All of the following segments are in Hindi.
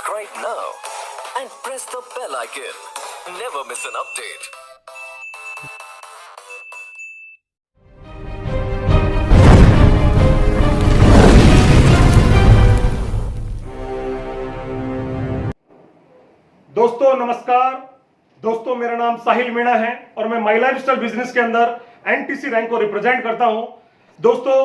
subscribe now and press the bell icon. Never miss an update. दोस्तों नमस्कार। दोस्तों मेरा नाम साहिल मीणा है और मैं माई लाइफस्टाइल बिजनेस के अंदर एनटीसी रैंक को रिप्रेजेंट करता हूं। दोस्तों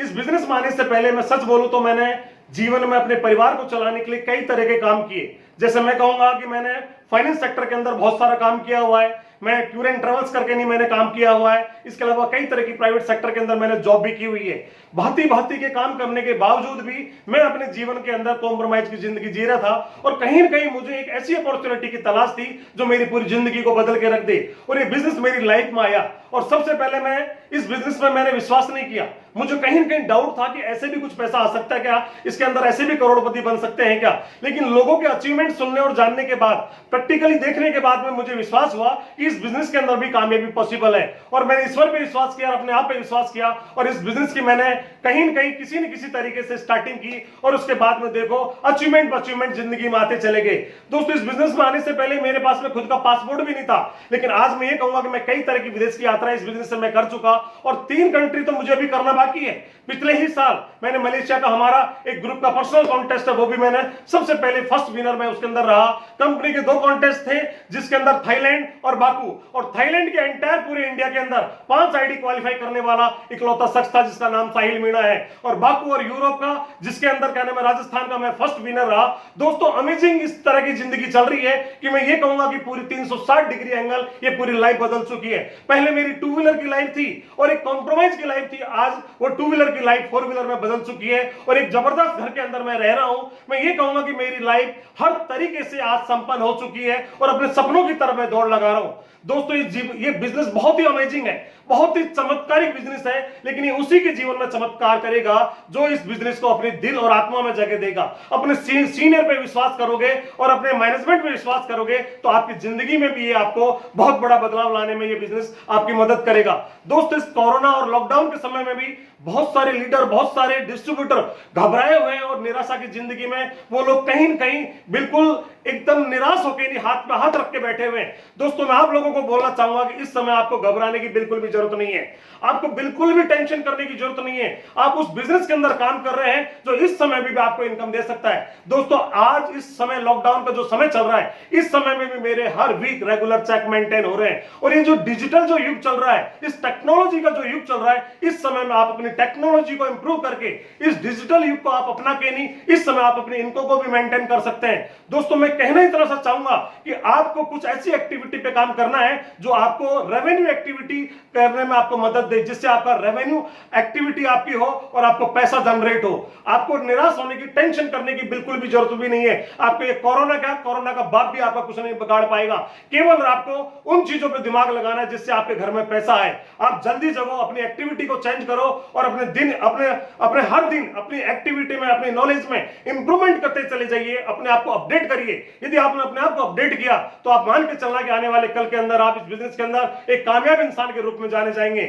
इस बिजनेस में आने से पहले मैं सच बोलूं तो मैंने जीवन में अपने परिवार को चलाने के लिए कई तरह के काम किए। जैसे मैं कहूंगा कि मैंने फाइनेंस सेक्टर के अंदर बहुत सारा काम किया हुआ है। मैं टूर एंड ट्रेवल्स करके नहीं मैंने काम किया हुआ है। इसके अलावा कई तरह की प्राइवेट सेक्टर के अंदर मैंने जॉब भी की हुई है। भांति भांति के काम करने के बावजूद भी मैं अपने जीवन के अंदर कॉम्प्रोमाइज की जिंदगी जी रहा था और कहीं ना कहीं मुझे एक ऐसी अपॉर्चुनिटी की तलाश थी जो मेरी पूरी जिंदगी को बदल के रख दे और ये बिजनेस मेरी लाइफ में आया। और सबसे पहले मैं इस बिजनेस में मैंने विश्वास नहीं किया। मुझे कहीं ना कहीं डाउट था कि ऐसे भी कुछ पैसा आ सकता है क्या, इसके अंदर ऐसे भी करोड़पति बन सकते हैं क्या। लेकिन लोगों के अचीवमेंट सुनने और जानने के बाद, प्रैक्टिकली देखने के बाद में मुझे विश्वास हुआ कि इस बिजनेस के अंदर भी कामयाबी पॉसिबल है। और मैंने ईश्वर पे विश्वास किया, अपने आप पे विश्वास किया और इस बिजनेस की मैंने कहीं ना कहीं किसी न किसी तरीके से स्टार्टिंग की और उसके बाद में देखो अचीवमेंट जिंदगी में आते चले गए। दोस्तों इस बिजनेस में आने से पहले मेरे पास में खुद का पासपोर्ट भी नहीं था, लेकिन आज मैं ये कहूंगा कि मैं कई तरह की विदेश की यात्रा इस बिजनेस से मैं कर चुका और 3 कंट्री तो मुझे अभी करना बाकी है। पिछले ही साल मैंने मलेशिया का हमारा एक ग्रुप का पर्सनल कॉन्टेस्ट है, वो भी मैंने सबसे पहले फर्स्ट विनर में उसके अंदर रहा। कंपनी के 2 कॉन्टेस्ट थे जिसके अंदर थाईलैंड और बाकू, और थाईलैंड के एंटायर पूरे इंडिया के अंदर 5 आईडी क्वालिफाई करने वाला इकलौता शख्स था जिसका नाम साहिल मीणा है। और बाकू और यूरोप का जिसके अंदर क्या नाम है राजस्थान का मैं फर्स्ट विनर रहा। दोस्तों अमेजिंग इस तरह की जिंदगी चल रही है कि मैं ये कहूंगा कि पूरी 360 डिग्री एंगल ये पूरी लाइफ बदल चुकी है। पहले मेरी 2 व्हीलर की लाइफ थी और एक कॉम्प्रोमाइज की लाइफ थी, आज वो 2 व्हीलर की लाइफ 4 व्हीलर में बदल चुकी है और एक जबरदस्त घर के अंदर मैं रह रहा हूं। मैं ये कहूंगा कि मेरी लाइफ हर तरीके से आज संपन्न हो चुकी है और अपने सपनों की तरफ मैं दौड़ लगा रहा हूं। दोस्तों ये बिजनेस बहुत ही अमेजिंग है, बहुत ही चमत्कारिक बिजनेस है, लेकिन ये उसी के जीवन में चमत्कार करेगा जो इस बिजनेस को अपने दिल और आत्मा में जगह देगा। अपने सीनियर पे विश्वास करोगे और अपने मैनेजमेंट पे विश्वास करोगे तो आपकी जिंदगी में भी ये आपको बहुत बड़ा बदलाव लाने में ये बिजनेस आपकी मदद करेगा। दोस्तों इस कोरोना और लॉकडाउन के समय में भी बहुत सारे लीडर, बहुत सारे डिस्ट्रीब्यूटर घबराए हुए हैं और निराशा की जिंदगी में वो लोग कहीं न कहीं बिल्कुल एकदम निराश होकर हाथ पे हाथ रख के बैठे हुए हैं। दोस्तों मैं आप लोगों को बोलना चाहूंगा कि इस समय आपको घबराने की बिल्कुल भी जरूरत नहीं है, आपको बिल्कुल भी टेंशन करने की जरूरत नहीं है। आप उस बिजनेस के अंदर काम कर रहे हैं जो इस समय भी आपको इनकम दे सकता है। दोस्तों आज इस समय लॉकडाउन का जो समय चल रहा है, इस समय में भी मेरे हर वीक रेगुलर चेक मेंटेन हो रहे हैं और ये जो डिजिटल जो युग चल रहा है, इस टेक्नोलॉजी का जो युग चल रहा है, इस समय में आप अपनी टेक्नोलॉजी को इंप्रूव करके इस डिजिटल युग को आप अपना के नहीं, इस समय आप अपनी इनकम को भी मेंटेन कर सकते हैं। दोस्तों मैं कहना ही तरह से चाहूंगा कि आपको कुछ ऐसी एक्टिविटी पे काम करना है जो आपको रेवेन्यू एक्टिविटी करने में आपको मदद दे, जिससे आपका रेवेन्यू एक्टिविटी आपकी हो और आपको पैसा जनरेट हो। आपको निराश होने की, टेंशन करने की बिल्कुल भी जरूरत भी नहीं है। आपको ये कोरोना का बाप भी आपका कुछ नहीं बिगाड़ पाएगा। केवल आपको उन चीजों पे दिमाग लगाना है जिससे आपके घर में पैसा आए। आप जल्दी जगो, अपनी एक्टिविटी को चेंज करो और अपने दिन अपने हर दिन अपनी एक्टिविटी में, अपनी नॉलेज में इंप्रूवमेंट करते चले जाइए, अपने आप को अपडेट करिए। यदि आपने अपने आप को अपडेट किया तो आप मान के चलना कि आने वाले कल के अंदर आप इस बिजनेस के अंदर एक कामयाब इंसान के रूप में जाने जाएंगे।